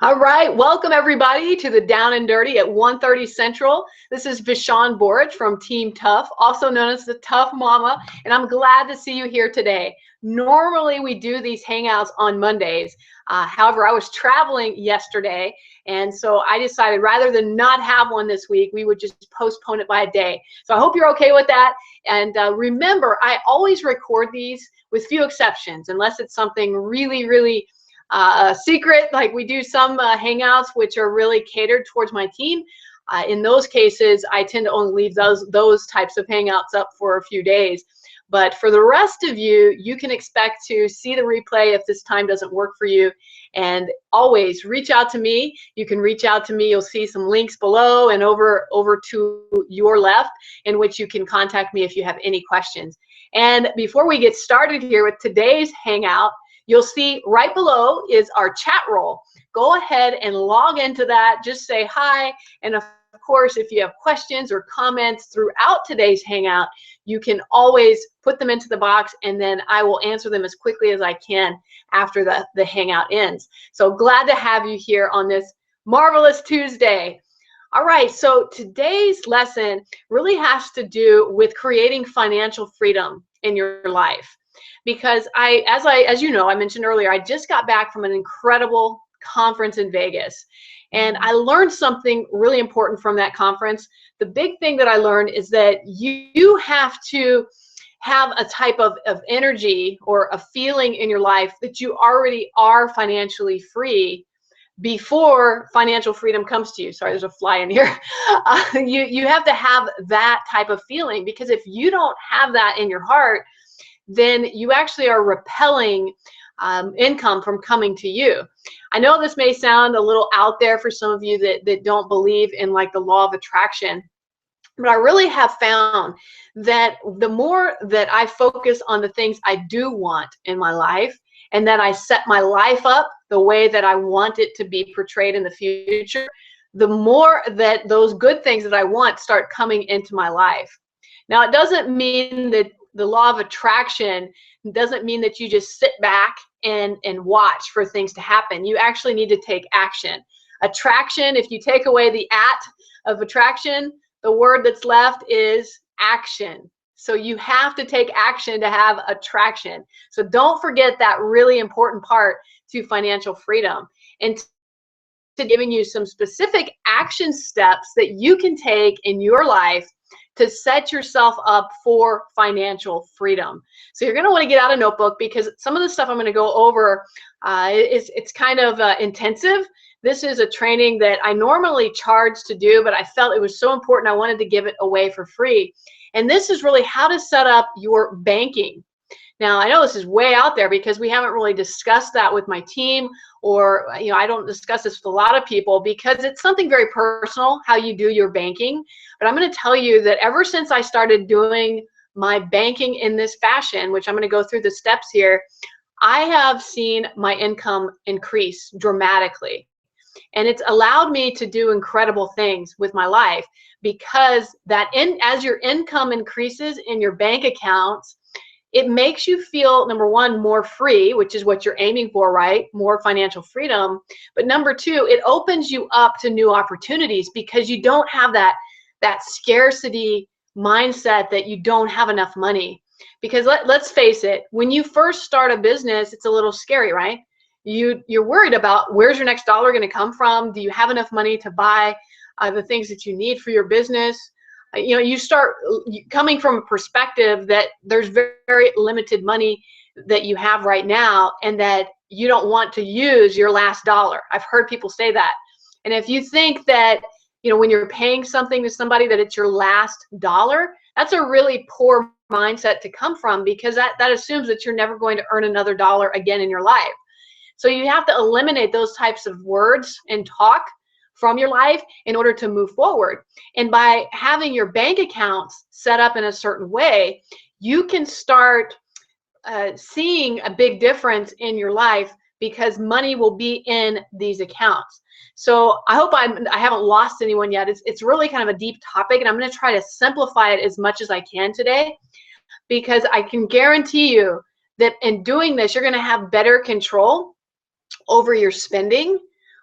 All right, welcome everybody to the Down and Dirty at 1:30 Central. This is Vishawn Borich from Team Tough, also known as the Tough Mama, and I'm glad to see you here today. Normally we do these hangouts on Mondays. However, I was traveling yesterday, and so I decided rather than not have one this week, we would just postpone it by a day. So I hope you're okay with that. And remember, I always record these with few exceptions, unless it's something really a secret, like we do some hangouts which are really catered towards my team. In those cases, I tend to only leave those types of hangouts up for a few days. But for the rest of you, you can expect to see the replay if this time doesn't work for you. And always reach out to me. You can reach out to me. You'll see some links below and over to your left, in which you can contact me if you have any questions. And before we get started here with today's hangout, you'll see right below is our chat role. Go ahead and log into that. Just say hi. And of course, if you have questions or comments throughout today's hangout, you can always put them into the box, and then I will answer them as quickly as I can after the hangout ends. So glad to have you here on this marvelous Tuesday. All right, so today's lesson really has to do with creating financial freedom in your life. Because as you know, I mentioned earlier, I just got back from an incredible conference in Vegas, and I learned something really important from that conference. The big thing that I learned is that you have to have a type of energy or a feeling in your life that you already are financially free before financial freedom comes to you. Sorry, there's a fly in here. You have to have that type of feeling, because if you don't have that in your heart, then you actually are repelling income from coming to you. I know this may sound a little out there for some of you that don't believe in like the law of attraction, but I really have found that the more that I focus on the things I do want in my life, and that I set my life up the way that I want it to be portrayed in the future, the more that those good things that I want start coming into my life. Now, it doesn't mean that the law of attraction doesn't mean that you just sit back and watch for things to happen. You actually need to take action. Attraction, if you take away the at of attraction, the word that's left is action. So you have to take action to have attraction. So don't forget that really important part to financial freedom. And to giving you some specific action steps that you can take in your life to set yourself up for financial freedom. So you're going to want to get out a notebook, because some of the stuff I'm going to go over it's kind of intensive. This is a training that I normally charge to do, but I felt it was so important I wanted to give it away for free. And this is really how to set up your banking. Now, I know this is way out there because we haven't really discussed that with my team, or I don't discuss this with a lot of people because it's something very personal, how you do your banking. But I'm going to tell you that ever since I started doing my banking in this fashion, which I'm going to go through the steps here, I have seen my income increase dramatically. And it's allowed me to do incredible things with my life, because as your income increases in your bank accounts, it makes you feel, number one, more free, which is what you're aiming for, right? More financial freedom. But number two, it opens you up to new opportunities, because you don't have that scarcity mindset that you don't have enough money. Because let's face it, when you first start a business, it's a little scary, right? You're worried about where's your next dollar going to come from? Do you have enough money to buy the things that you need for your business? You start coming from a perspective that there's very limited money that you have right now, and that you don't want to use your last dollar. I've heard people say that. And if you think that, when you're paying something to somebody, that it's your last dollar, that's a really poor mindset to come from, because that assumes that you're never going to earn another dollar again in your life. So you have to eliminate those types of words and talk from your life in order to move forward. And by having your bank accounts set up in a certain way, you can start seeing a big difference in your life, because money will be in these accounts. So I hope I haven't lost anyone yet. It's really kind of a deep topic, and I'm going to try to simplify it as much as I can today, because I can guarantee you that in doing this, you're going to have better control over your spending,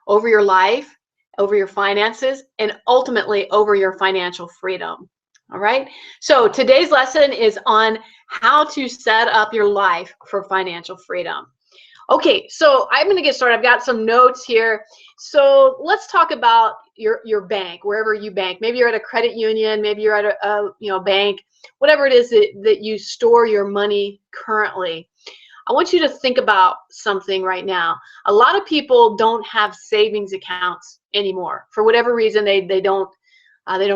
over your life, over your finances, and ultimately over your financial freedom. All right. So today's lesson is on how to set up your life for financial freedom. Okay, so I'm going to get started. I've got some notes here. So let's talk about your bank, wherever you bank. Maybe you're at a credit union, maybe you're at a bank, whatever it is that you store your money currently. I want you to think about something right now. A lot of people don't have savings accounts anymore. For whatever reason, they don't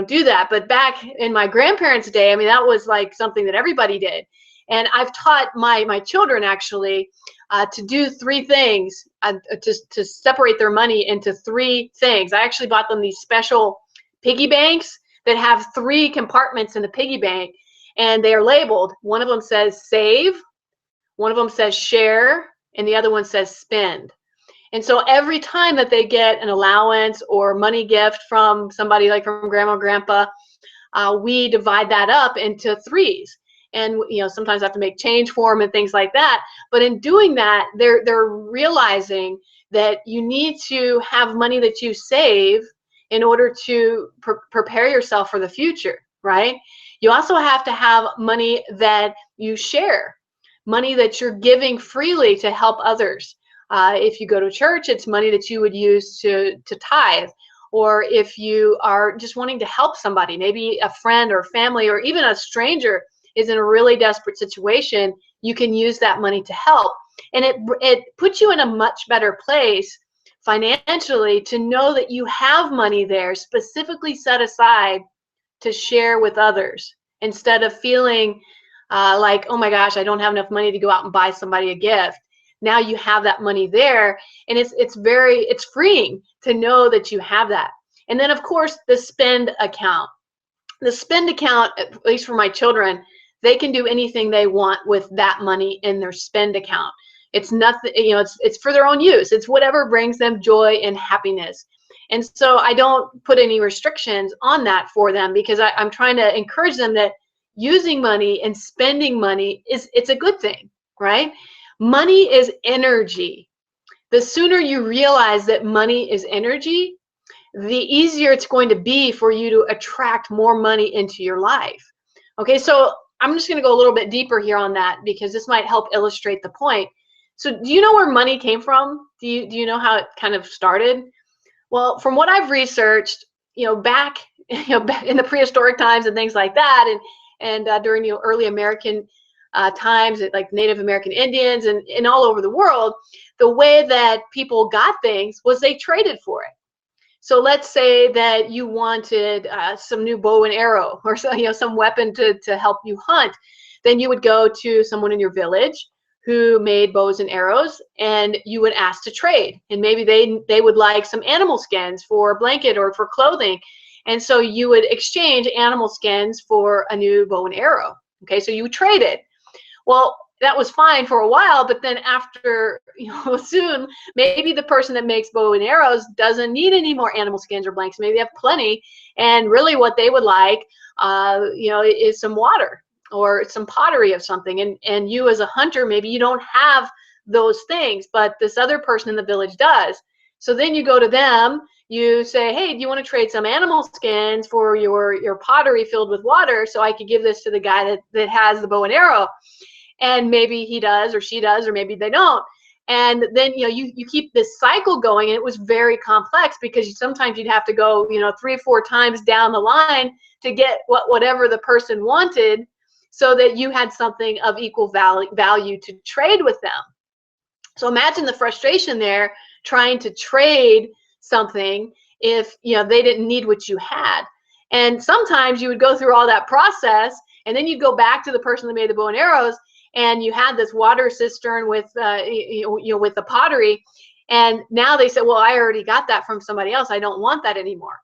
do that. But back in my grandparents' day, I mean, that was like something that everybody did. And I've taught my children actually to do three things, to separate their money into three things. I actually bought them these special piggy banks that have three compartments in the piggy bank, and they are labeled. One of them says save, one of them says share, and the other one says spend. And so every time that they get an allowance or money gift from somebody like from grandma or grandpa, we divide that up into threes. And sometimes I have to make change for them and things like that. But in doing that, they're realizing that you need to have money that you save in order to prepare yourself for the future, right? You also have to have money that you share, money that you're giving freely to help others. If you go to church, it's money that you would use to tithe. Or if you are just wanting to help somebody, maybe a friend or family or even a stranger is in a really desperate situation, you can use that money to help. And it puts you in a much better place financially to know that you have money there specifically set aside to share with others, instead of feeling like, oh my gosh, I don't have enough money to go out and buy somebody a gift. Now you have that money there, and it's freeing to know that you have that. And then of course the spend account. The spend account, at least for my children, they can do anything they want with that money in their spend account. It's nothing, it's for their own use. It's whatever brings them joy and happiness. And so I don't put any restrictions on that for them, because I'm trying to encourage them that using money and spending money it's a good thing, right? Money is energy. The sooner you realize that money is energy, the easier it's going to be for you to attract more money into your life. Okay, so I'm just going to go a little bit deeper here on that, because this might help illustrate the point. So do you know where money came from? Do you know how it kind of started? Well, from what I've researched, back back in the prehistoric times and things like that, and during early American times, like Native American Indians and all over the world, the way that people got things was they traded for it. So let's say that you wanted some new bow and arrow, or some weapon to help you hunt. Then you would go to someone in your village who made bows and arrows, and you would ask to trade. And maybe they would like some animal skins for a blanket or for clothing. And so you would exchange animal skins for a new bow and arrow. Okay, so you traded. Well, that was fine for a while, but then after, soon, maybe the person that makes bow and arrows doesn't need any more animal skins or blankets. Maybe they have plenty, and really what they would like, is some water or some pottery of something. And you as a hunter, maybe you don't have those things, but this other person in the village does. So then you go to them, you say, hey, do you want to trade some animal skins for your pottery filled with water, so I could give this to the guy that has the bow and arrow? And maybe he does, or she does, or maybe they don't. And then you keep this cycle going, and it was very complex, because sometimes you'd have to go 3 or 4 times down the line to get whatever the person wanted, so that you had something of equal value to trade with them. So imagine the frustration there, trying to trade something if they didn't need what you had. And sometimes you would go through all that process, and then you'd go back to the person that made the bow and arrows, and you had this water cistern with with the pottery, and now they said, well, I already got that from somebody else, I don't want that anymore.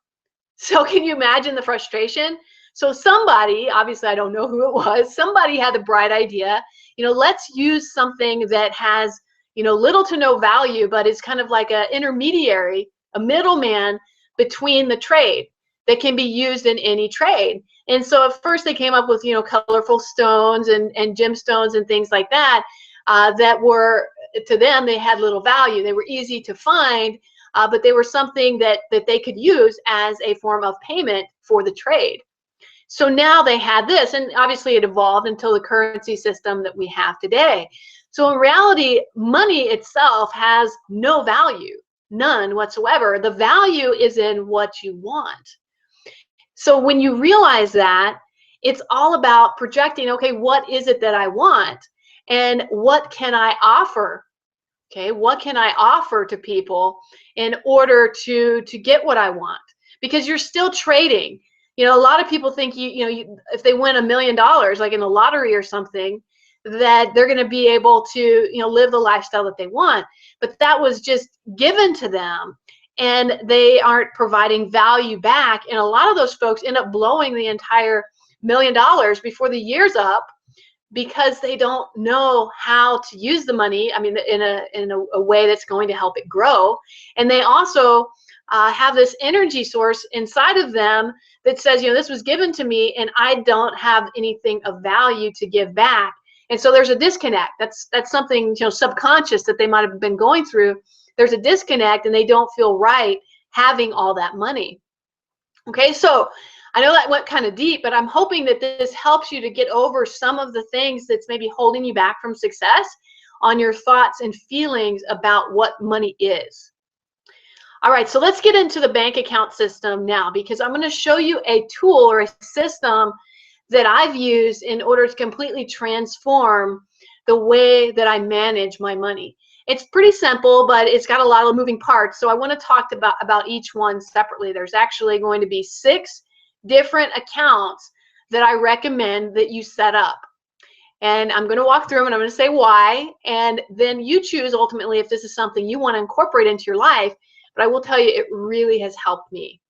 So can you imagine the frustration? So somebody, obviously I don't know who it was, somebody had the bright idea, let's use something that has little to no value, but it's kind of like an intermediary, a middleman between the trade, that can be used in any trade. And so at first they came up with colorful stones and gemstones and things like that, that were, to them, they had little value. They were easy to find, but they were something that they could use as a form of payment for the trade. So now they had this, and obviously it evolved until the currency system that we have today. So in reality, money itself has no value, none whatsoever. The value is in what you want. So when you realize that, it's all about projecting, okay, what is it that I want? And what can I offer? Okay, what can I offer to people in order to get what I want? Because you're still trading. You know, a lot of people think if they win $1 million, like in the lottery or something, that they're going to be able to, live the lifestyle that they want. But that was just given to them, and they aren't providing value back. And a lot of those folks end up blowing the entire $1 million before the year's up, because they don't know how to use the money. I mean, in a way that's going to help it grow. And they also have this energy source inside of them that says, this was given to me and I don't have anything of value to give back. And so there's a disconnect. That's something, subconscious that they might have been going through. There's a disconnect and they don't feel right having all that money. Okay, so I know that went kind of deep, but I'm hoping that this helps you to get over some of the things that's maybe holding you back from success on your thoughts and feelings about what money is. All right, so let's get into the bank account system now, because I'm going to show you a tool or a system that I've used in order to completely transform the way that I manage my money. It's pretty simple, but it's got a lot of moving parts. So I want to talk about each one separately. There's actually going to be 6 different accounts that I recommend that you set up. And I'm going to walk through them and I'm going to say why. And then you choose ultimately if this is something you want to incorporate into your life. But I will tell you, it really has helped me.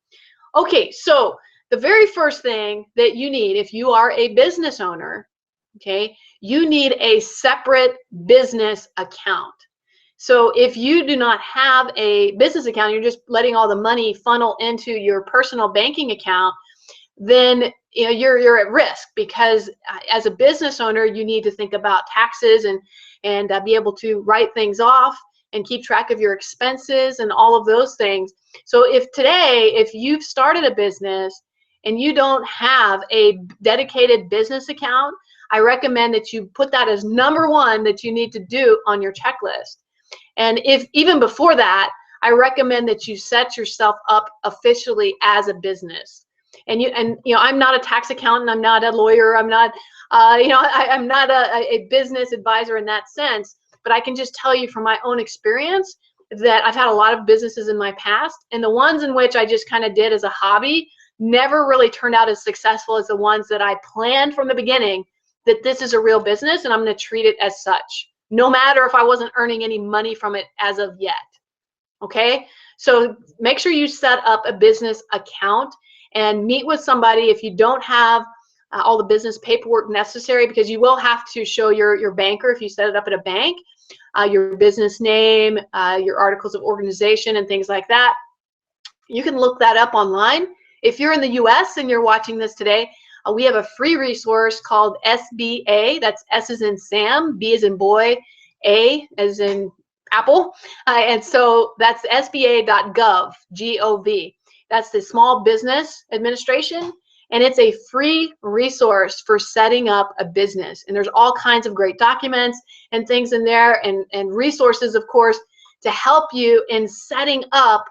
Okay, so the very first thing that you need if you are a business owner, okay, you need a separate business account. So if you do not have a business account, you're just letting all the money funnel into your personal banking account, then you're at risk, because as a business owner, you need to think about taxes and be able to write things off and keep track of your expenses and all of those things. So if you've started a business and you don't have a dedicated business account, I recommend that you put that as number 1 that you need to do on your checklist. And if even before that, I recommend that you set yourself up officially as a business. And I'm not a tax accountant, I'm not a lawyer, I'm not I'm not a business advisor in that sense, but I can just tell you from my own experience that I've had a lot of businesses in my past, and the ones in which I just kind of did as a hobby never really turned out as successful as the ones that I planned from the beginning, that this is a real business and I'm going to treat it as such, no matter if I wasn't earning any money from it as of yet. Okay, so make sure you set up a business account and meet with somebody if you don't have all the business paperwork necessary, because you will have to show your banker, if you set it up at a bank, your business name, your articles of organization and things like that. You can look that up online. If you're in the US and you're watching this today, we have a free resource called SBA. That's S as in Sam, B as in boy, A as in Apple. And so that's SBA.gov, G-O-V. That's the Small Business Administration. And it's a free resource for setting up a business. And there's all kinds of great documents and things in there, and resources, of course, to help you in setting up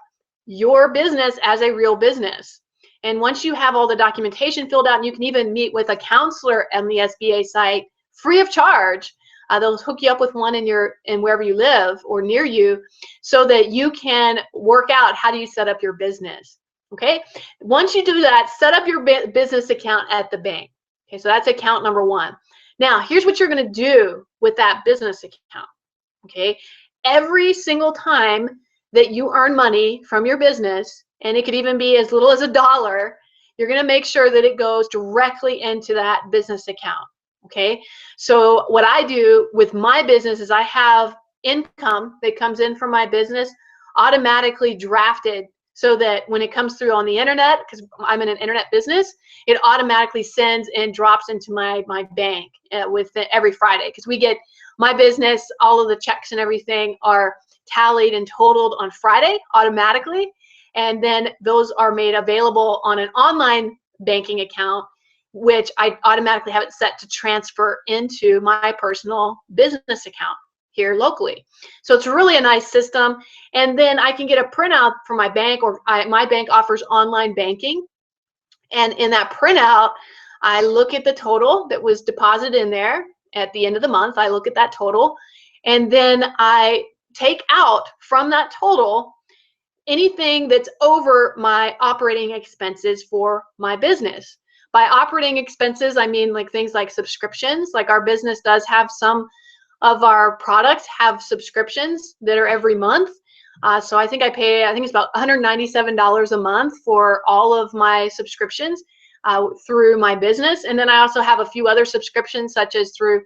your business as a real business. And once you have all the documentation filled out, and you can even meet with a counselor on the SBA site free of charge. They'll hook you up with one in wherever you live or near you, so that you can work out how do you set up your business. Okay, once you do that, set up your business account at the bank. Okay, so that's account number 1. Now, here's what you're going to do with that business account. Okay, every single time that you earn money from your business, and it could even be as little as $1, you're going to make sure that it goes directly into that business account. Okay, so what I do with my business is I have income that comes in from my business automatically drafted, so that when it comes through on the internet, because I'm in an internet business, it automatically sends and drops into my bank with every Friday. Because we get, my business, all of the checks and everything are tallied and totaled on Friday automatically. And then those are made available on an online banking account, which I automatically have it set to transfer into my personal business account here locally. So it's really a nice system. And then I can get a printout from my bank, or my bank offers online banking. And in that printout, I look at the total that was deposited in there at the end of the month. I look at that total, and then I take out from that total anything that's over my operating expenses for my business. By operating expenses, I mean like things like subscriptions. Like our business does have some of our products have subscriptions that are every month. So I think it's about $197 a month for all of my subscriptions through my business. And then I also have a few other subscriptions, such as through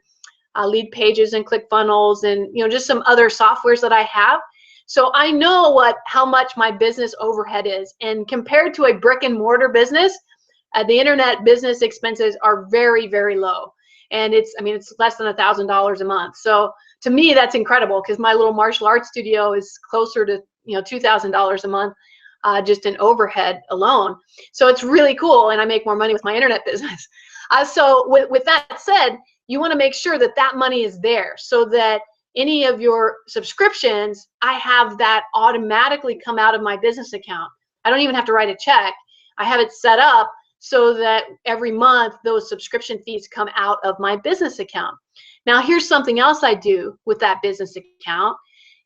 Lead Pages and ClickFunnels, and just some other softwares that I have. So I know how much my business overhead is. And compared to a brick and mortar business, the internet business expenses are very, very low. And it's less than $1,000 a month. So to me, that's incredible, because my little martial arts studio is closer to $2,000 a month just in overhead alone. So it's really cool, and I make more money with my internet business. So with that said, you want to make sure that that money is there, so that any of your subscriptions, I have that automatically come out of my business account. I don't even have to write a check. I have it set up so that every month those subscription fees come out of my business account. Now, here's something else I do with that business account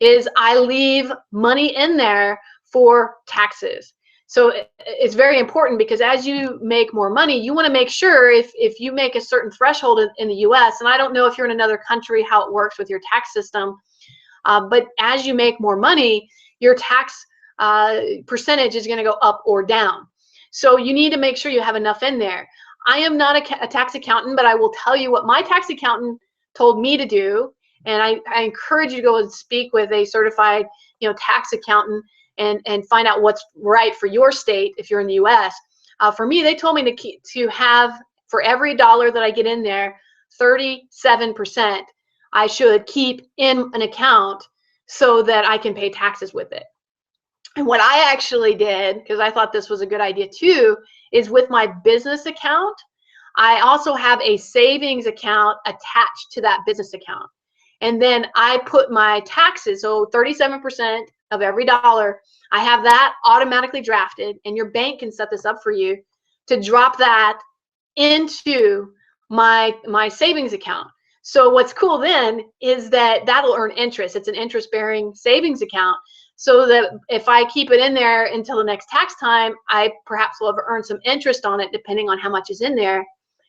is I leave money in there for taxes. So it's very important, because as you make more money, you want to make sure if you make a certain threshold in the US, and I don't know if you're in another country how it works with your tax system, but as you make more money, your tax percentage is going to go up or down. So you need to make sure you have enough in there. I am not a tax accountant, but I will tell you what my tax accountant told me to do. And I encourage you to go and speak with a certified tax accountant and find out what's right for your state if you're in the US. For me, they told me to have, for every dollar that I get in there, 37% I should keep in an account so that I can pay taxes with it. And what I actually did, because I thought this was a good idea too, is with my business account, I also have a savings account attached to that business account. And then I put my taxes, so 37% of every dollar, I have that automatically drafted, and your bank can set this up for you to drop that into my savings account. So what's cool then is that that'll earn interest. It's an interest-bearing savings account, so that if I keep it in there until the next tax time, I perhaps will have earned some interest on it, depending on how much is in there.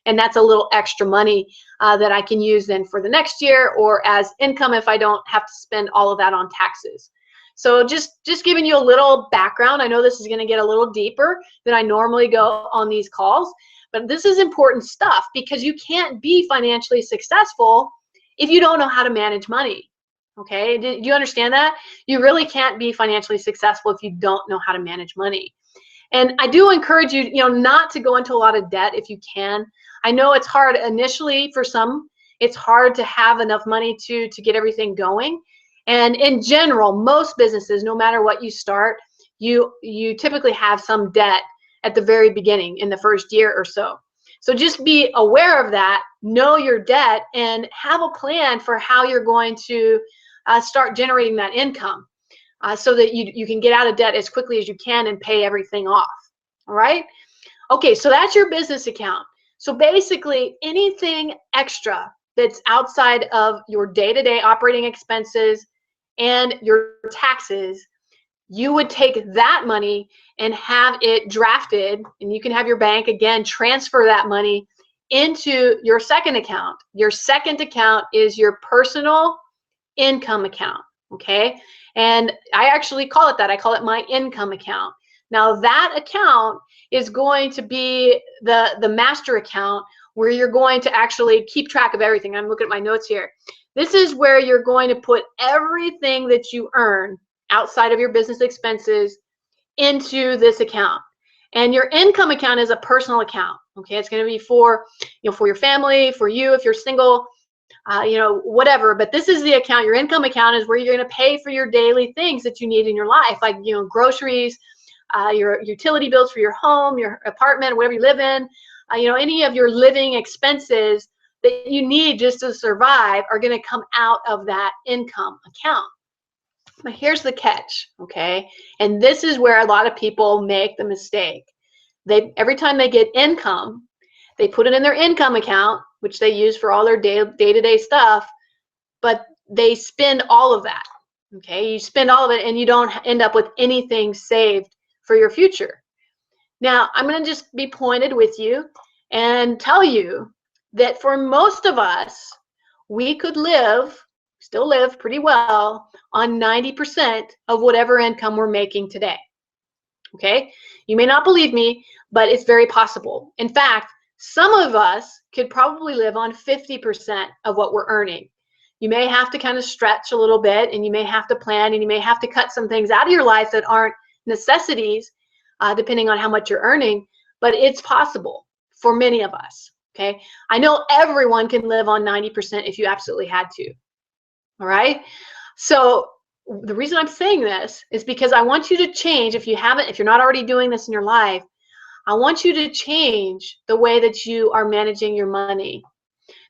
And that's a little extra money that I can use then for the next year, or as income if I don't have to spend all of that on taxes. So just giving you a little background. I know this is going to get a little deeper than I normally go on these calls, but this is important stuff, because you can't be financially successful if you don't know how to manage money. Okay, do you understand that? You really can't be financially successful if you don't know how to manage money. And I do encourage you, not to go into a lot of debt if you can. I know it's hard initially for some. It's hard to have enough money to get everything going. And in general, most businesses, no matter what you start, you typically have some debt at the very beginning in the first year or so. So just be aware of that, know your debt, and have a plan for how you're going to start generating that income so that you can get out of debt as quickly as you can and pay everything off. All right? Okay, so that's your business account. So basically, anything extra that's outside of your day-to-day operating expenses and your taxes, you would take that money and have it drafted, and you can have your bank, again, transfer that money into your second account. Your second account is your personal income account, okay? And I actually call it that. I call it my income account. Now that account is going to be the master account, where you're going to actually keep track of everything. I'm looking at my notes here. This is where you're going to put everything that you earn outside of your business expenses into this account. And your income account is a personal account. Okay, it's going to be for your family, for you if you're single. whatever. But this is the account. Your income account is where you're going to pay for your daily things that you need in your life, like, groceries, your utility bills for your home, your apartment, whatever you live in, any of your living expenses that you need just to survive are going to come out of that income account. But here's the catch, okay? And this is where a lot of people make the mistake. Every time they get income, they put it in their income account, which they use for all their day-to-day stuff, but they spend all of that, okay? You spend all of it and you don't end up with anything saved for your future. Now, I'm going to just be pointed with you and tell you that for most of us, we could still live pretty well on 90% of whatever income we're making today. Okay? You may not believe me, but it's very possible. In fact, some of us could probably live on 50% of what we're earning. You may have to kind of stretch a little bit, and you may have to plan, and you may have to cut some things out of your life that aren't necessities, depending on how much you're earning, but it's possible for many of us. Okay, I know everyone can live on 90% if you absolutely had to. All right, so the reason I'm saying this is because I want you to change. If you're not already doing this in your life, I want you to change the way that you are managing your money,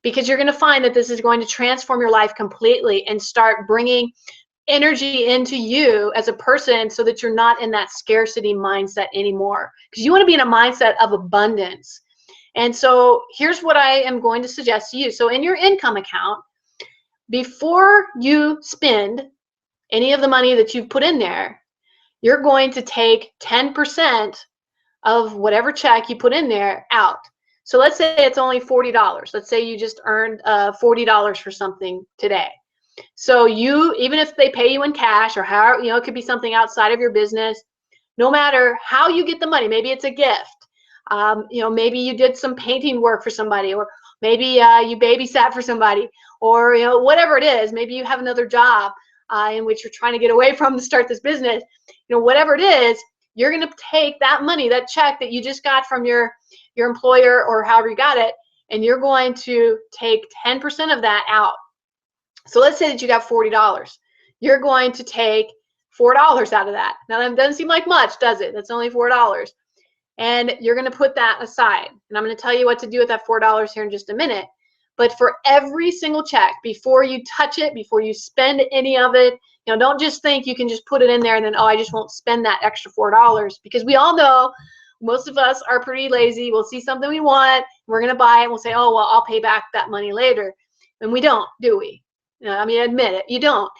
because you're going to find that this is going to transform your life completely and start bringing energy into you as a person, so that you're not in that scarcity mindset anymore, because you want to be in a mindset of abundance. And so here's what I am going to suggest to you. So in your income account, before you spend any of the money that you've put in there, you're going to take 10% of whatever check you put in there out. So let's say it's only $40. Let's say you just earned $40 for something today. So even if they pay you in cash, or how, it could be something outside of your business, no matter how you get the money, maybe it's a gift. Maybe you did some painting work for somebody, or maybe you babysat for somebody, or whatever it is. Maybe you have another job in which you're trying to get away from to start this business. Whatever it is, you're going to take that money, that check that you just got from your employer, or however you got it, and you're going to take 10% of that out. So let's say that you got $40. You're going to take $4 out of that. Now, that doesn't seem like much, does it? That's only $4. And you're going to put that aside. And I'm going to tell you what to do with that $4 here in just a minute. But for every single check, before you touch it, before you spend any of it, don't just think you can just put it in there and then, oh, I just won't spend that extra $4. Because we all know most of us are pretty lazy. We'll see something we want, we're going to buy it, and we'll say, oh, well, I'll pay back that money later. And we don't, do we? Admit it, you don't.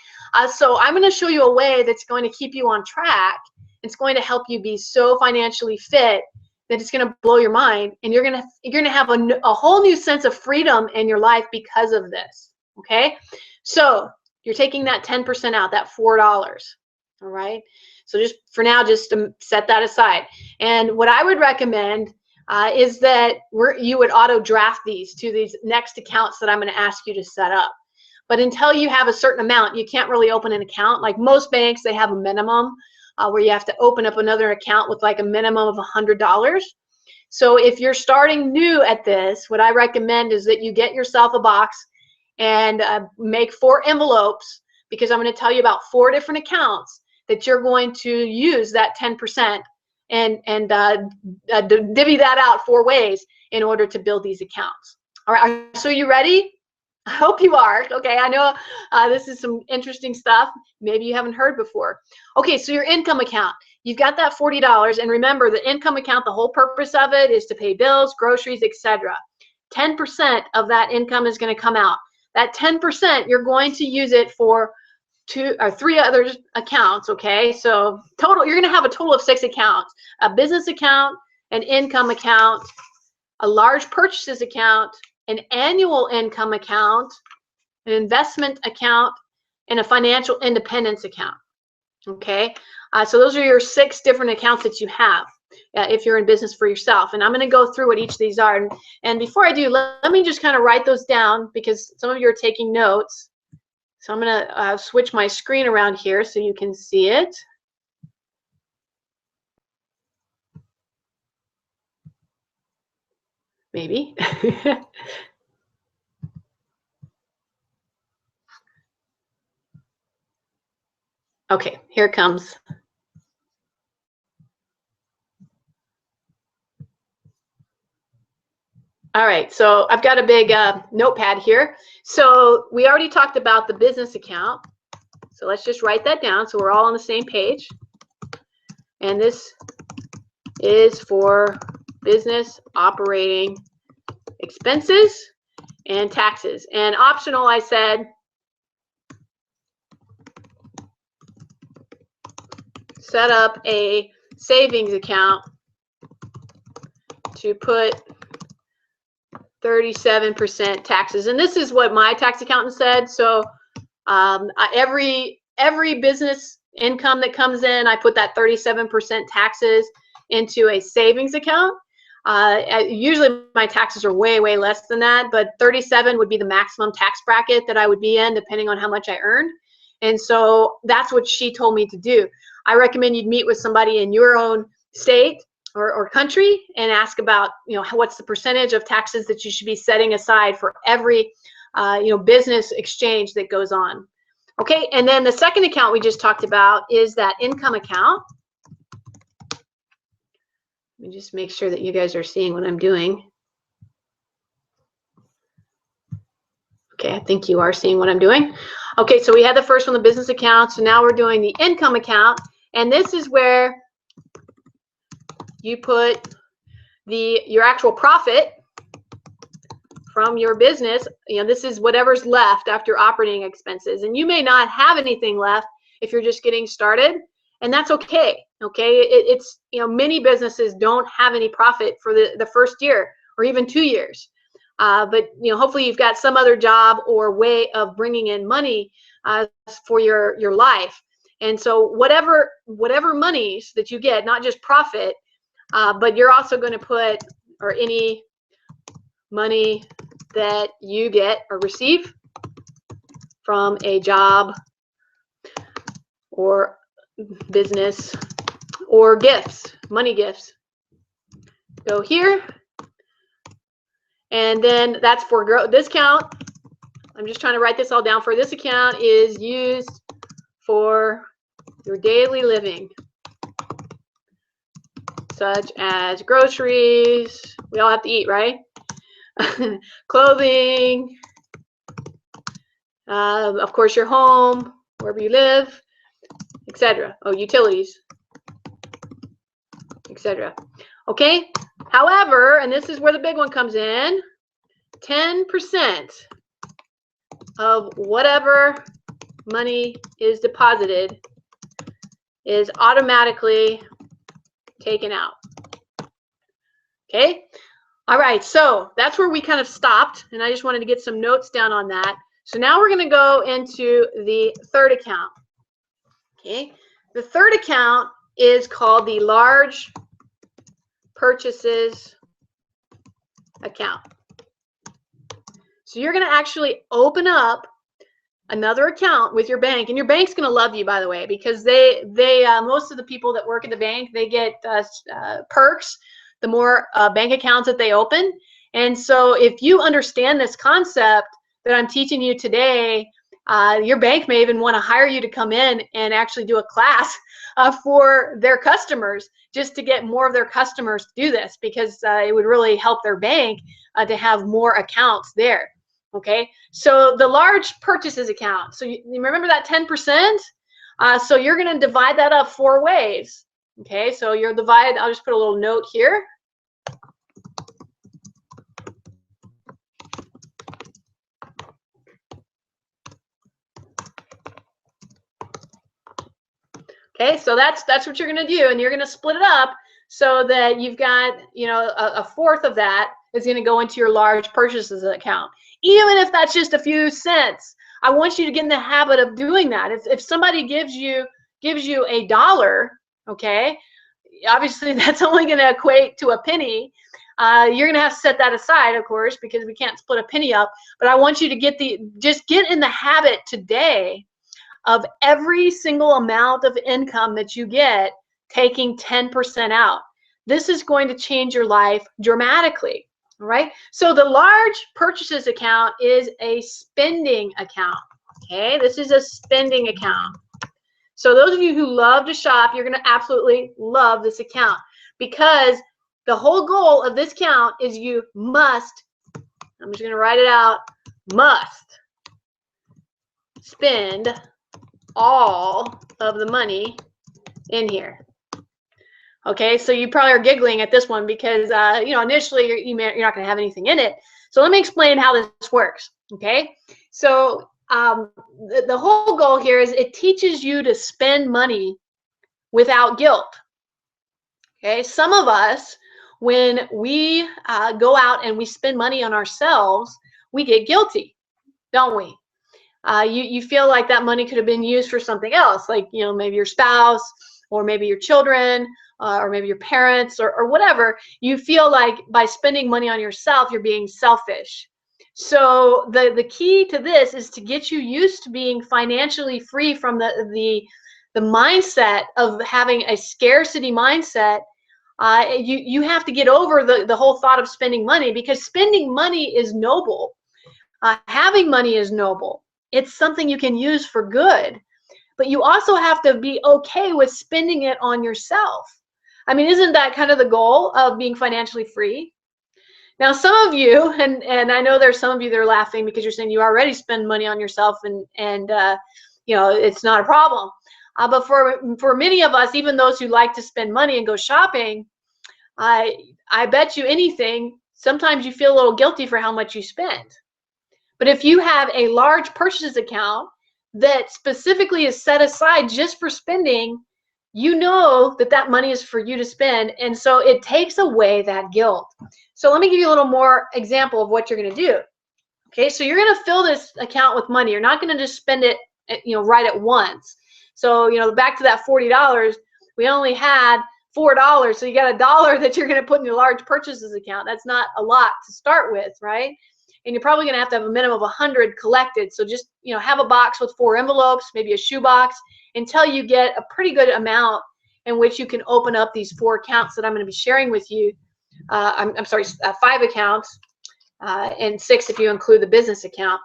So I'm going to show you a way that's going to keep you on track. It's going to help you be so financially fit that it's going to blow your mind, and you're going to have a whole new sense of freedom in your life because of this. Okay, so you're taking that 10% out, that $4. All right. So just for now, just to set that aside. And what I would recommend is that you would auto draft these to these next accounts that I'm going to ask you to set up. But until you have a certain amount, you can't really open an account. Like most banks, they have a minimum where you have to open up another account with like a minimum of $100. So if you're starting new at this, what I recommend is that you get yourself a box and make 4 envelopes, because I'm going to tell you about 4 different accounts that you're going to use that 10% and divvy that out 4 ways in order to build these accounts. All right, so you ready? I hope you are. Okay, I know this is some interesting stuff. Maybe you haven't heard before. Okay, so your income account. You've got that $40, and remember, the income account, the whole purpose of it is to pay bills, groceries, etc. 10% of that income is going to come out. That 10%, you're going to use it for 2 or 3 other accounts. Okay, so total, you're going to have a total of 6 accounts: a business account, an income account, a large purchases account, an annual income account, an investment account, and a financial independence account. Okay, so those are your 6 different accounts that you have if you're in business for yourself. And I'm going to go through what each of these are. And before I do, let me just kind of write those down, because some of you are taking notes. So I'm going to switch my screen around here so you can see it. Maybe. Okay, here it comes. All right, so I've got a big notepad here. So we already talked about the business account. So let's just write that down so we're all on the same page. And this is for business operating expenses and taxes. And optional, I said, set up a savings account to put 37% taxes. And this is what my tax accountant said. So every business income that comes in, I put that 37% taxes into a savings account. Usually my taxes are way less than that, but 37 would be the maximum tax bracket that I would be in depending on how much I earned. And so that's what she told me to do. I recommend you'd meet with somebody in your own state or country and ask about, what's the percentage of taxes that you should be setting aside for every, business exchange that goes on. Okay, and then the second account we just talked about is that income account. Let me just make sure that you guys are seeing what I'm doing. Okay, I think you are seeing what I'm doing. Okay, so we had the first one, the business account. So now we're doing the income account. And this is where you put your actual profit from your business. This is whatever's left after operating expenses. And you may not have anything left if you're just getting started. And that's okay. Okay, it's many businesses don't have any profit for the first year or even 2 years. But hopefully you've got some other job or way of bringing in money for your life. And so whatever monies that you get, not just profit, but you're also going to put, or any money that you get or receive from a job or business or gifts, money gifts, go here. And then that's for this account. I'm just trying to write this all down. For this account is used for your daily living, such as groceries. We all have to eat, right? Clothing, of course, your home, wherever you live, etc. Oh, utilities, etc. Okay. However, and this is where the big one comes in, 10% of whatever money is deposited is automatically taken out. Okay. All right. So that's where we kind of stopped. And I just wanted to get some notes down on that. So now we're going to go into the third account. Okay. The third account is called the large purchases account. So you're going to actually open up another account with your bank, and your bank's going to love you, by the way, because they most of the people that work at the bank, they get perks the more bank accounts that they open. And so if you understand this concept that I'm teaching you today, your bank may even want to hire you to come in and actually do a class for their customers, just to get more of their customers to do this, because it would really help their bank to have more accounts there. Okay, so the large purchases account. So you remember that 10%? So you're going to divide that up 4 ways. Okay, so you'll divide, I'll just put a little note here. Okay, so that's what you're going to do, and you're going to split it up so that you've got, a fourth of that is going to go into your large purchases account. Even if that's just a few cents, I want you to get in the habit of doing that. If somebody gives you $1, okay, obviously that's only going to equate to a penny. You're going to have to set that aside, of course, because we can't split a penny up. But I want you to just get in the habit today of every single amount of income that you get, taking 10% out. This is going to change your life dramatically. All right. So the large purchases account is a spending account. Okay. This is a spending account. So those of you who love to shop, you're going to absolutely love this account, because the whole goal of this account is you must, I'm just going to write it out, must spend all of the money in here. Okay, so you probably are giggling at this one because initially you're not going to have anything in it. So let me explain how this works. Okay, so the whole goal here is it teaches you to spend money without guilt. Okay, some of us, when we go out and we spend money on ourselves, we get guilty, don't we? You feel like that money could have been used for something else, like maybe your spouse, or maybe your children, or maybe your parents, or whatever. You feel like by spending money on yourself, you're being selfish. So the key to this is to get you used to being financially free from the mindset of having a scarcity mindset. You have to get over the whole thought of spending money, because spending money is noble. Having money is noble. It's something you can use for good. But you also have to be okay with spending it on yourself. I mean, isn't that kind of the goal of being financially free? Now, some of you, and I know there's some of you that are laughing because you're saying you already spend money on yourself, and it's not a problem. But for many of us, even those who like to spend money and go shopping, I bet you anything, sometimes you feel a little guilty for how much you spend. But if you have a large purchases account that specifically is set aside just for spending, you know that money is for you to spend, and so it takes away that guilt. So let me give you a little more example of what you're going to do. Okay, so you're going to fill this account with money. You're not going to just spend it, right at once. So back to that $40, we only had $4, so you got $1 that you're going to put in your large purchases account. That's not a lot to start with, right? And you're probably going to have a minimum of 100 collected. So just have a box with 4 envelopes, maybe a shoe box, until you get a pretty good amount in which you can open up these 4 accounts that I'm going to be sharing with you. I'm sorry, 5 accounts, and 6 if you include the business account.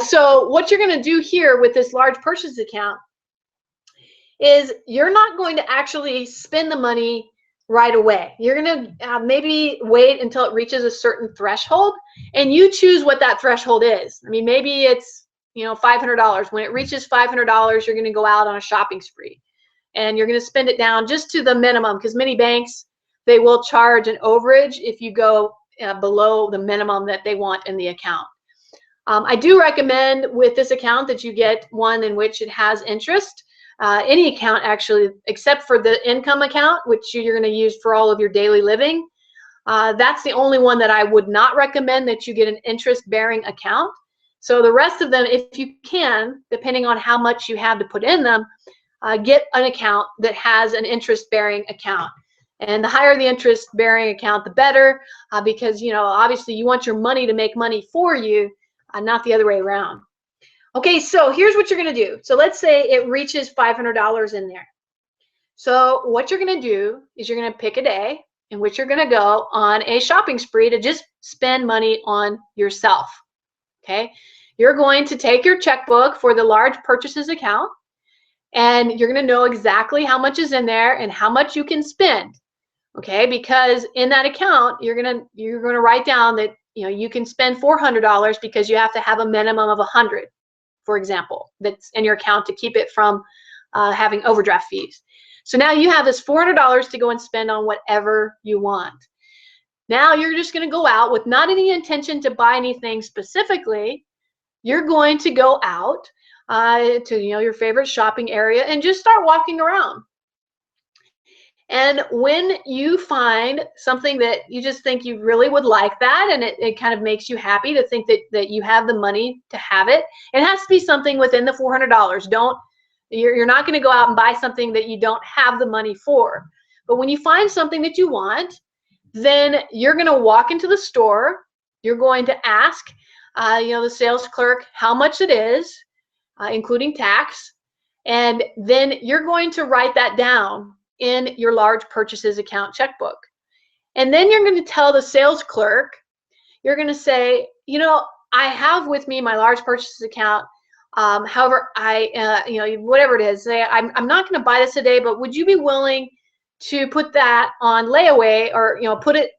So what you're going to do here with this large purchase account is you're not going to actually spend the money right away. You're going to maybe wait until it reaches a certain threshold, and you choose what that threshold is. I mean, maybe it's $500. When it reaches $500, you're going to go out on a shopping spree, and you're going to spend it down just to the minimum, because many banks, they will charge an overage if you go below the minimum that they want in the account. I do recommend with this account that you get one in which it has interest. Any account actually, except for the income account, which you're going to use for all of your daily living. That's the only one that I would not recommend that you get an interest-bearing account. So the rest of them, if you can, depending on how much you have to put in them, get an account that has an interest-bearing account. And the higher the interest-bearing account, the better, because obviously you want your money to make money for you, not the other way around. Okay, so here's what you're going to do. So let's say it reaches $500 in there. So what you're going to do is you're going to pick a day in which you're going to go on a shopping spree to just spend money on yourself. Okay, you're going to take your checkbook for the large purchases account, and you're going to know exactly how much is in there and how much you can spend. Okay, because in that account you're going to write down that you can spend $400 because you have to have a minimum of 100. For example, that's in your account to keep it from having overdraft fees. So now you have this $400 to go and spend on whatever you want. Now you're just going to go out with not any intention to buy anything specifically. You're going to go out to your favorite shopping area and just start walking around. And when you find something that you just think you really would like that, and it kind of makes you happy to think that you have the money to have it, it has to be something within the $400. You're not going to go out and buy something that you don't have the money for. But when you find something that you want, then you're going to walk into the store. You're going to ask the sales clerk how much it is, including tax, and then you're going to write that down in your large purchases account checkbook. And then you're going to tell the sales clerk, you're going to say, I have with me my large purchases account. However, whatever it is, say, I'm not going to buy this today, but would you be willing to put that on layaway, or put it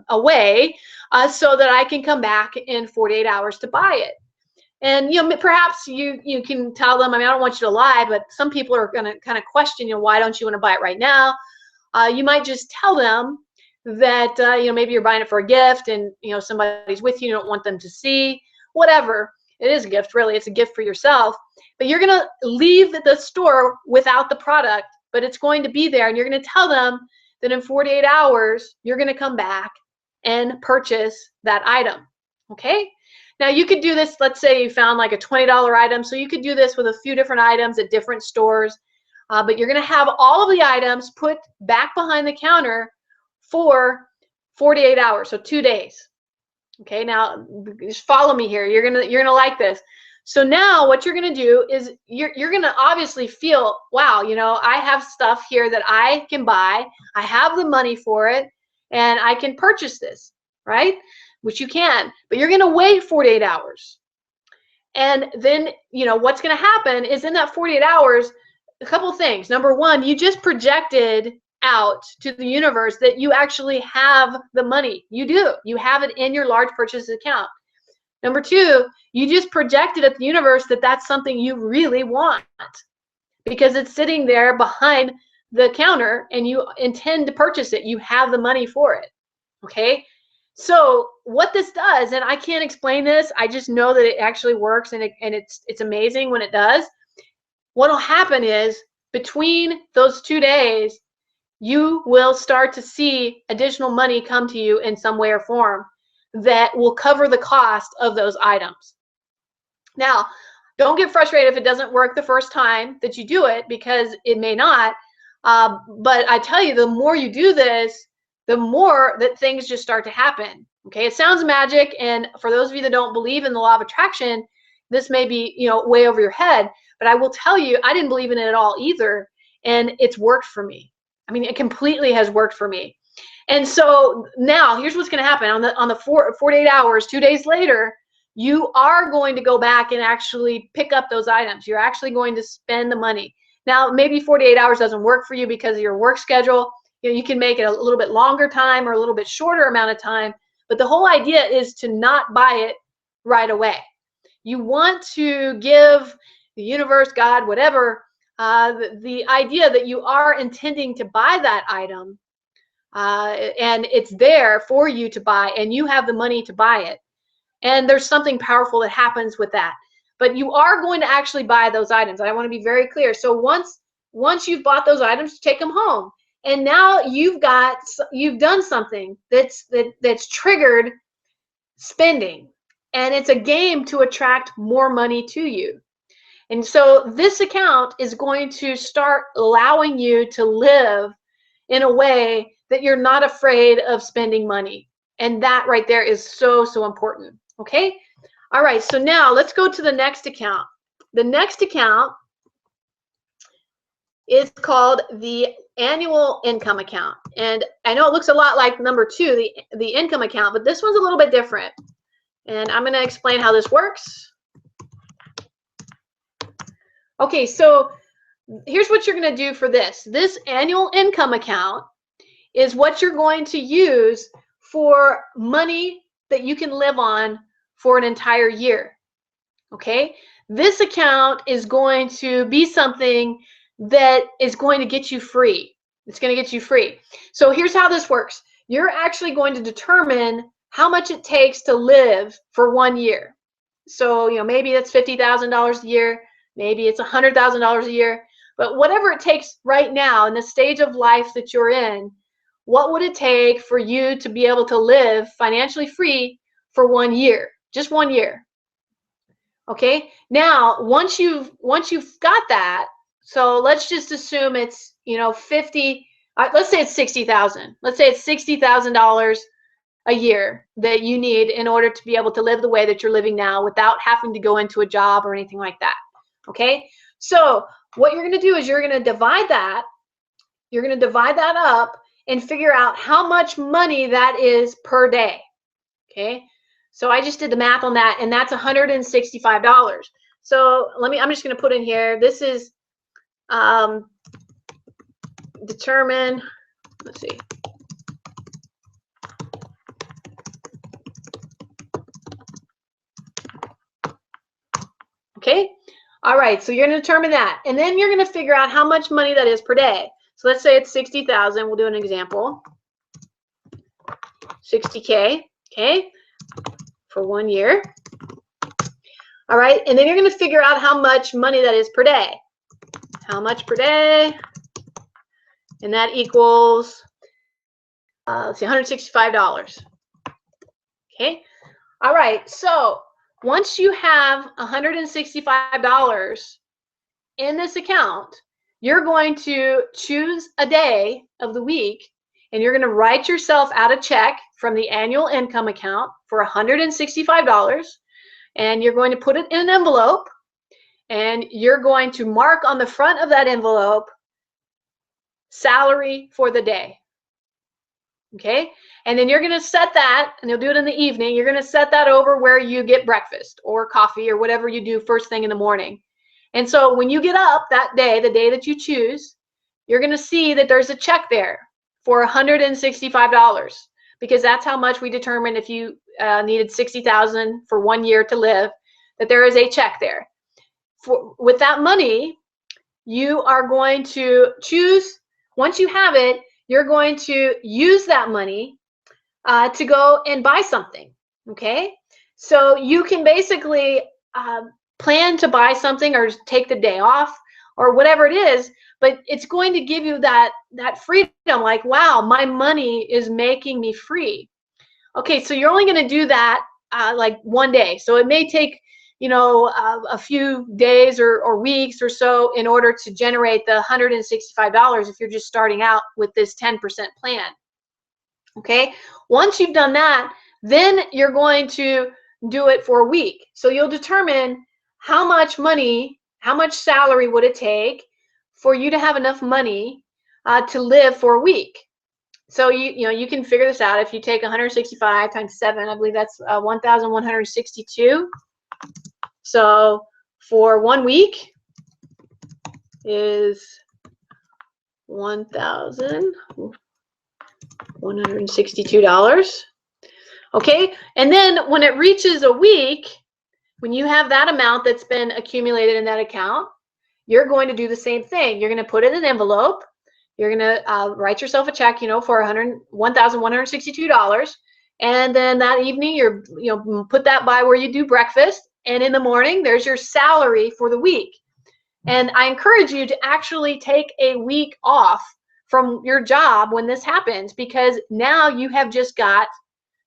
away, so that I can come back in 48 hours to buy it? And perhaps you can tell them. I mean, I don't want you to lie, but some people are going to kind of question, why don't you want to buy it right now? You might just tell them that maybe you're buying it for a gift, and somebody's with you, you don't want them to see, whatever. It is a gift, really. It's a gift for yourself. But you're going to leave the store without the product, but it's going to be there, and you're going to tell them that in 48 hours you're going to come back and purchase that item. Okay? Now you could do this. Let's say you found like a $20 item, so you could do this with a few different items at different stores, but you're going to have all of the items put back behind the counter for 48 hours, so 2 days. Okay, now just follow me here. You're gonna like this. So now what you're gonna do is you're gonna obviously feel, wow, I have stuff here that I can buy. I have the money for it, and I can purchase this, right? Which you can, but you're gonna wait 48 hours. And then what's gonna happen is in that 48 hours, a couple things. Number one, you just projected out to the universe that you actually have the money. You do. You have it in your large purchases account. Number two, you just projected at the universe that that's something you really want, because it's sitting there behind the counter and you intend to purchase it. You have the money for it. Okay? So what this does, and I can't explain this, I just know that it actually works, and it's amazing when it does. What will happen is between those 2 days, you will start to see additional money come to you in some way or form that will cover the cost of those items. Now, don't get frustrated if it doesn't work the first time that you do it, because it may not. But I tell you, the more you do this, the more that things just start to happen. Okay, it sounds magic, and for those of you that don't believe in the law of attraction, this may be way over your head. But I will tell you, I didn't believe in it at all either, and it's worked for me. I mean, it completely has worked for me. And so now here's what's going to happen on the 48 hours, 2 days later, you are going to go back and actually pick up those items. You're actually going to spend the money. Now, maybe 48 hours doesn't work for you because of your work schedule. You can make it a little bit longer time or a little bit shorter amount of time. But the whole idea is to not buy it right away. You want to give the universe, God, whatever, the idea that you are intending to buy that item, and it's there for you to buy, and you have the money to buy it. And there's something powerful that happens with that. But you are going to actually buy those items. I want to be very clear. So once you've bought those items, take them home. And now you've done something that's triggered spending. And it's a game to attract more money to you. And so this account is going to start allowing you to live in a way that you're not afraid of spending money. And that right there is so, so important. Okay? All right, so now let's go to the next account. The next account is called the annual income account. And I know it looks a lot like number 2, the income account, but this one's a little bit different. And I'm going to explain how this works. Okay, so here's what you're going to do for this. This annual income account is what you're going to use for money that you can live on for an entire year. Okay, this account is going to be something that is going to get you free. It's going to get you free. So here's how this works. You're actually going to determine how much it takes to live for 1 year. So, maybe that's $50,000 a year. Maybe it's $100,000 a year. But whatever it takes right now in the stage of life that you're in, what would it take for you to be able to live financially free for 1 year? Just 1 year. Okay, now once you've got that, so let's just assume it's 50. Let's say it's 60,000. Let's say it's $60,000 a year that you need in order to be able to live the way that you're living now without having to go into a job or anything like that. Okay, so what you're going to do is you're going to divide that. You're going to divide that up and figure out how much money that is per day. Okay, so I just did the math on that, and that's $165. So I'm just going to put in here, this is determine, let's see. Okay. All right. So you're going to determine that. And then you're going to figure out how much money that is per day. So let's say it's 60,000. We'll do an example. 60K. Okay. For 1 year. All right. And then you're going to figure out how much money that is per day. How much per day? And that equals, let's see, $165. Okay. All right. So once you have $165 in this account, you're going to choose a day of the week and you're going to write yourself out a check from the annual income account for $165, and you're going to put it in an envelope, and you're going to mark on the front of that envelope salary for the day. Okay, and then you're going to set that, and you'll do it in the evening, you're going to set that over where you get breakfast or coffee or whatever you do first thing in the morning. And so when you get up that day, the day that you choose, you're going to see that there's a check there for $165, because that's how much we determined if you needed $60,000 for 1 year to live, that there is a check there. With that money, you are going to choose, once you have it, you're going to use that money to go and buy something, okay? So you can basically plan to buy something or take the day off or whatever it is, but it's going to give you that freedom, like, wow, my money is making me free. Okay, so you're only going to do that like 1 day. So it may take, you know, a few days or weeks or so in order to generate the $165 if you're just starting out with this 10% plan. Okay, once you've done that, then you're going to do it for a week. So you'll determine how much money, how much salary would it take for you to have enough money to live for a week. So you can figure this out. If you take 165 times 7, I believe that's 1,162. So for 1 week is $1,162. Okay, and then when it reaches a week, when you have that amount that's been accumulated in that account, you're going to do the same thing. You're going to put it in an envelope. You're going to write yourself a check, you know, for $1,162, and then that evening you're put that by where you do breakfast, and in the morning there's your salary for the week. And I encourage you to actually take a week off from your job when this happens, because now you have just got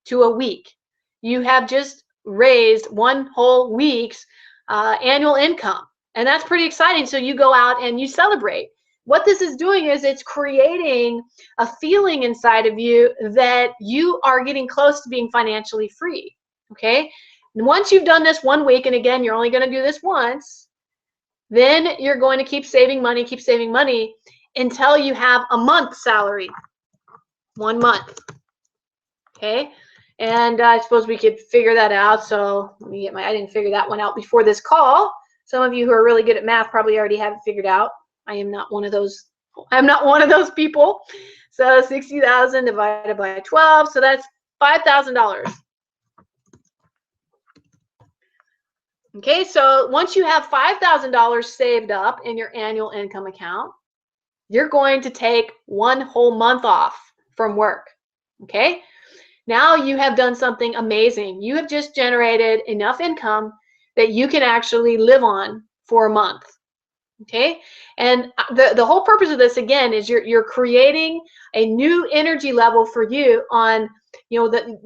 to a week. You have just raised 1 whole week's annual income, and that's pretty exciting. So you go out and you celebrate. What this is doing is it's creating a feeling inside of you that you are getting close to being financially free. Okay, and once you've done this 1 week, and again, you're only going to do this once, then you're going to keep saving money until you have a month's salary. 1 month. Okay, and I suppose we could figure that out. So let me get I didn't figure that one out before this call. Some of you who are really good at math probably already have it figured out. I am not one of those. I'm not one of those people. So 60,000 divided by 12, so that's $5,000. Okay, so once you have $5,000 saved up in your annual income account, you're going to take 1 whole month off from work. Okay, now you have done something amazing. You have just generated enough income that you can actually live on for a month. Okay, and the whole purpose of this, again, is you're creating a new energy level for you on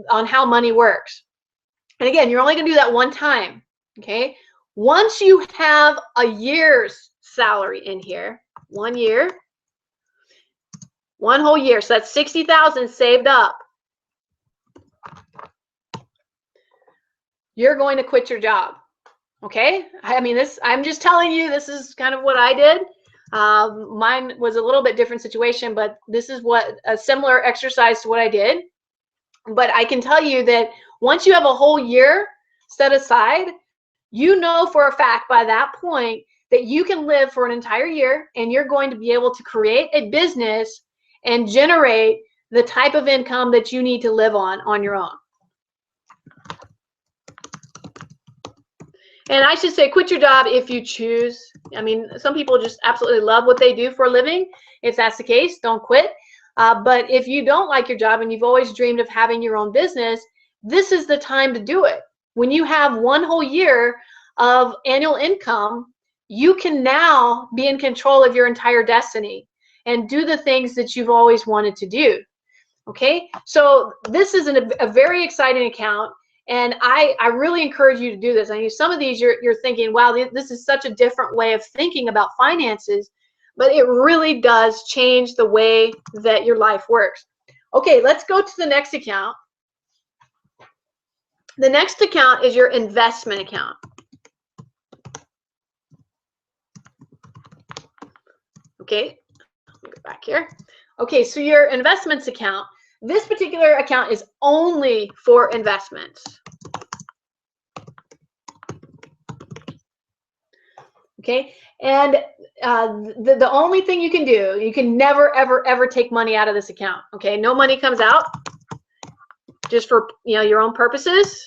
on how money works. And again, you're only going to do that 1 time. Okay, once you have a year's salary in here, 1 year, 1 whole year, so that's 60,000 saved up, you're going to quit your job. Okay, I mean, I'm just telling you, this is kind of what I did. Mine was a little bit different situation, but this is a similar exercise to what I did. But I can tell you that once you have a whole year set aside, you know for a fact by that point that you can live for an entire year, and you're going to be able to create a business and generate the type of income that you need to live on your own. And I should say, quit your job if you choose. I mean, some people just absolutely love what they do for a living. If that's the case, don't quit. But if you don't like your job and you've always dreamed of having your own business, this is the time to do it. When you have one whole year of annual income, you can now be in control of your entire destiny and do the things that you've always wanted to do. Okay, so this is a very exciting account, and I really encourage you to do this. I mean, some of these you're thinking, wow, this is such a different way of thinking about finances, but it really does change the way that your life works. Okay, let's go to the next account. The next account is your investment account. Okay, let me go back here. Okay, so your investments account, this particular account is only for investments. Okay, and the only thing you can do, you can never, ever, ever take money out of this account. Okay, no money comes out, just for your own purposes.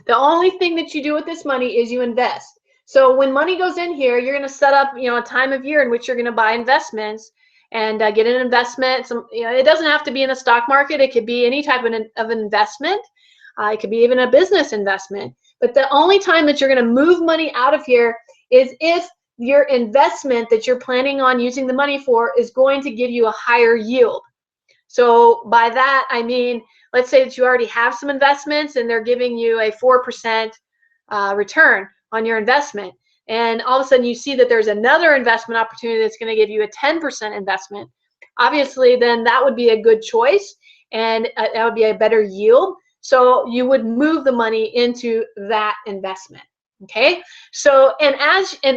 The only thing that you do with this money is you invest. So when money goes in here, you're going to set up, a time of year in which you're going to buy investments and get an investment. It doesn't have to be in the stock market. It could be any type of investment. It could be even a business investment. But the only time that you're going to move money out of here is if your investment that you're planning on using the money for is going to give you a higher yield. So by that, I mean, let's say that you already have some investments and they're giving you a 4% return on your investment. And all of a sudden you see that there's another investment opportunity that's going to give you a 10% investment. Obviously, then that would be a good choice, and that would be a better yield. So you would move the money into that investment. Okay. So, and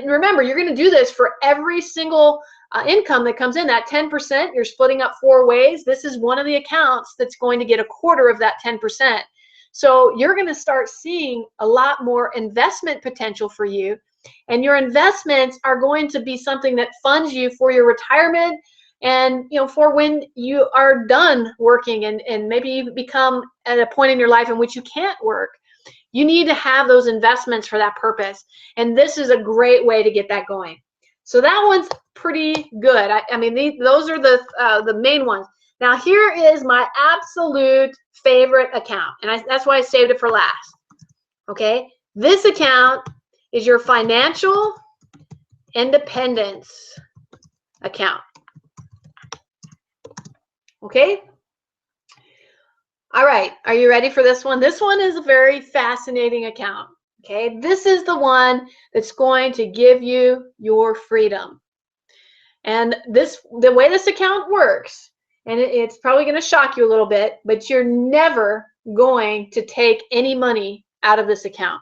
remember, you're going to do this for every single income that comes in. That 10%, you're splitting up 4 ways. This is one of the accounts that's going to get a quarter of that 10%. So you're going to start seeing a lot more investment potential for you, and your investments are going to be something that funds you for your retirement and for when you are done working and maybe you become at a point in your life in which you can't work. You need to have those investments for that purpose, and this is a great way to get that going. So that one's pretty good. I mean, those are the main ones. Now here is my absolute favorite account, and that's why I saved it for last. Okay, this account is your financial independence account. Okay. All right, are you ready for this one? This one is a very fascinating account. Okay, this is the one that's going to give you your freedom. And the way this account works, and it's probably going to shock you a little bit, but you're never going to take any money out of this account.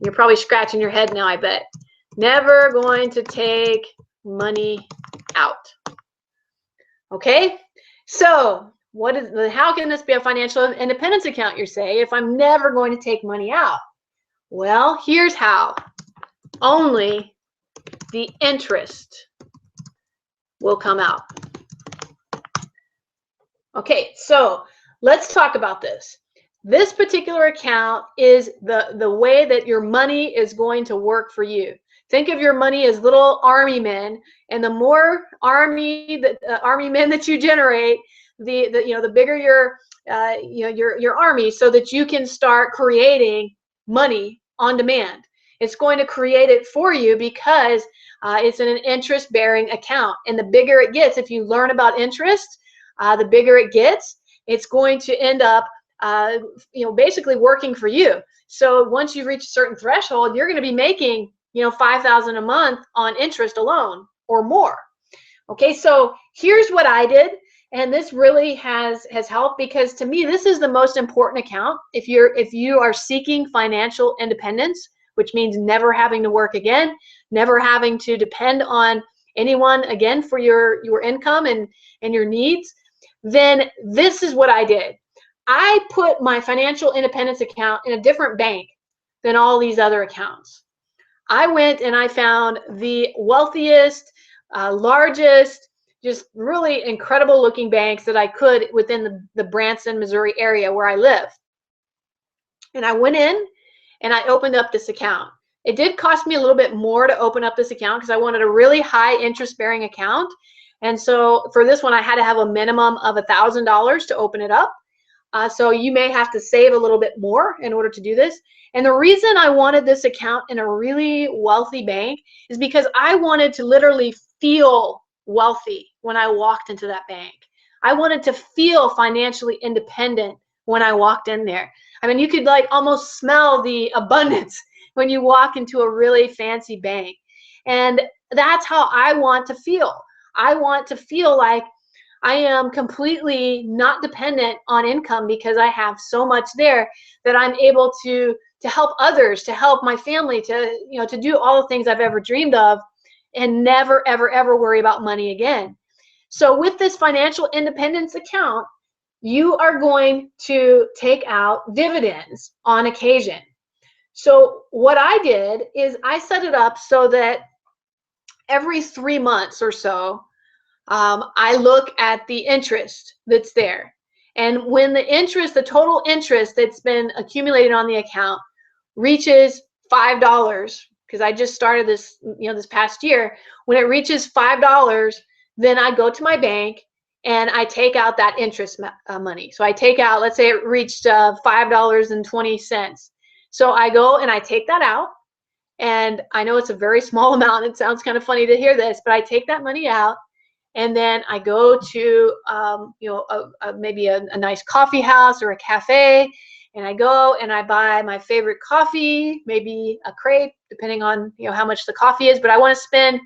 You're probably scratching your head now, I bet. Never going to take money out. Okay, so how can this be a financial independence account, you say, if I'm never going to take money out? Well, here's how. Only the interest will come out. Okay, so let's talk about this. This particular account is the way that your money is going to work for you. Think of your money as little army men, and the more army men that you generate, the bigger your army, so that you can start creating money on demand. It's going to create it for you because it's an interest-bearing account, and the bigger it gets, if you learn about interest, the bigger it gets, it's going to end up basically working for you. So once you reach a certain threshold, you're going to be making $5,000 a month on interest alone or more. Okay, so here's what I did, and this really has helped, because to me this is the most important account if you are seeking financial independence, which means never having to work again, never having to depend on anyone again for your income and your needs. then this is what I did. I put my financial independence account in a different bank than all these other accounts. I went and I found the wealthiest, largest, just really incredible looking banks that I could within the Branson, Missouri area where I live. And I went in and I opened up this account. It did cost me a little bit more to open up this account because I wanted a really high interest bearing account. And so for this one, I had to have a minimum of $1,000 to open it up. So you may have to save a little bit more in order to do this. And the reason I wanted this account in a really wealthy bank is because I wanted to literally feel wealthy when I walked into that bank. I wanted to feel financially independent when I walked in there. I mean, you could like almost smell the abundance when you walk into a really fancy bank. And that's how I want to feel. I want to feel like I am completely not dependent on income because I have so much there that I'm able to help others, to help my family, to do all the things I've ever dreamed of and never, ever, ever worry about money again. So with this financial independence account, you are going to take out dividends on occasion. So what I did is I set it up so that every 3 months or so, I look at the interest that's there. And when the total interest that's been accumulated on the account reaches $5, because I just started this, this past year, when it reaches $5, then I go to my bank and I take out that interest money. So I take out, let's say it reached $5.20. So I go and I take that out. And I know it's a very small amount. It sounds kind of funny to hear this, but I take that money out. And then I go to, maybe a nice coffee house or a cafe, and I go and I buy my favorite coffee, maybe a crate, depending on how much the coffee is. But I want to spend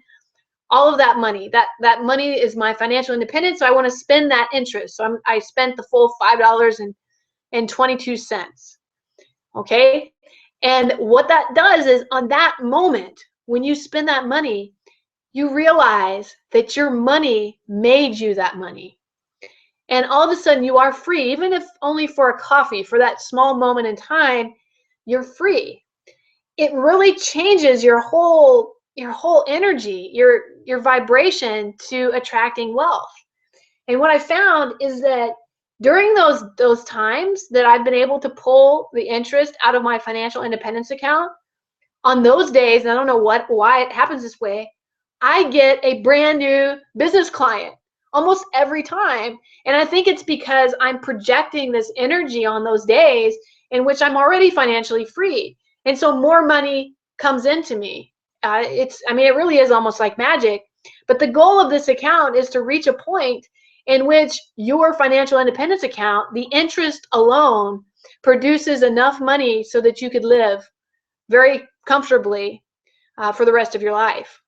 all of that money. That money is my financial independence, so I want to spend that interest. So I spent the full $5.22. Okay, and what that does is on that moment when you spend that money, you realize that your money made you that money. And all of a sudden you are free, even if only for a coffee, for that small moment in time, you're free. It really changes your whole energy, your vibration to attracting wealth. And what I found is that during those times that I've been able to pull the interest out of my financial independence account, on those days, and I don't know why it happens this way, I get a brand new business client almost every time. And I think it's because I'm projecting this energy on those days in which I'm already financially free. And so more money comes into me. It really is almost like magic. But the goal of this account is to reach a point in which your financial independence account, the interest alone, produces enough money so that you could live very comfortably for the rest of your life.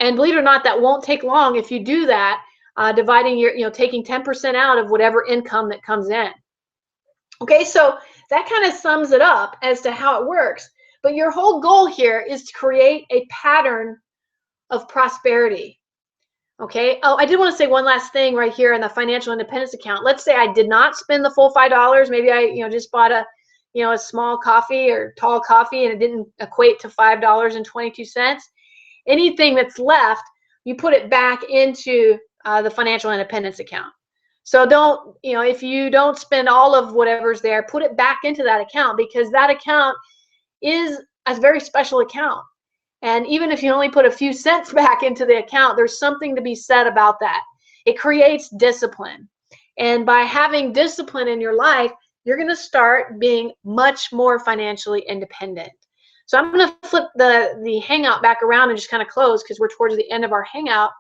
And believe it or not, that won't take long if you do that, taking 10% out of whatever income that comes in. Okay, so that kind of sums it up as to how it works. But your whole goal here is to create a pattern of prosperity. Okay. Oh, I did want to say one last thing right here in the financial independence account. Let's say I did not spend the full $5. Maybe I, just bought a small coffee or tall coffee and it didn't equate to $5.22. Anything that's left, you put it back into the financial independence account. So don't, if you don't spend all of whatever's there, put it back into that account, because that account is a very special account. And even if you only put a few cents back into the account, there's something to be said about that. It creates discipline. And by having discipline in your life, you're going to start being much more financially independent. So I'm going to flip the hangout back around and just kind of close, because we're towards the end of our hangout.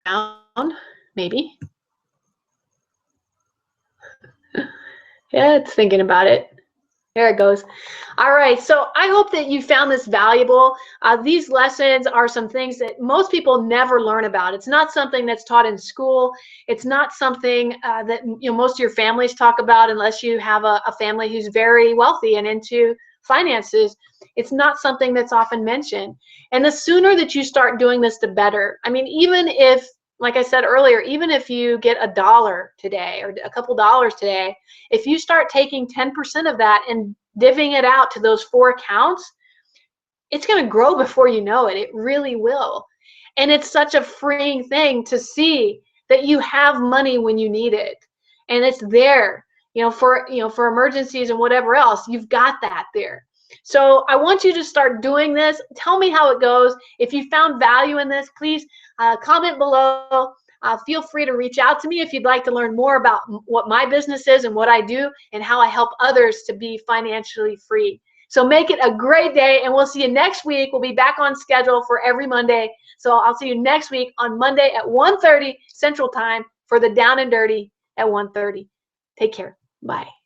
Down, maybe. Yeah, it's thinking about it. There it goes. All right, so I hope that you found this valuable. These lessons are some things that most people never learn about. It's not something that's taught in school. It's not something that most of your families talk about, unless you have a family who's very wealthy and into finances, it's not something that's often mentioned. And the sooner that you start doing this, the better. I mean, even if, like I said earlier, even if you get $1 today or a couple dollars today, if you start taking 10% of that and divvying it out to those 4 accounts, it's going to grow before you know it. It really will. And it's such a freeing thing to see that you have money when you need it. And it's there, for emergencies and whatever else. You've got that there. So I want you to start doing this. Tell me how it goes. If you found value in this, please comment below. Feel free to reach out to me if you'd like to learn more about what my business is and what I do and how I help others to be financially free. So make it a great day, and we'll see you next week. We'll be back on schedule for every Monday. So I'll see you next week on Monday at 1:30 Central Time for the Down and Dirty at 1:30. Take care. Bye.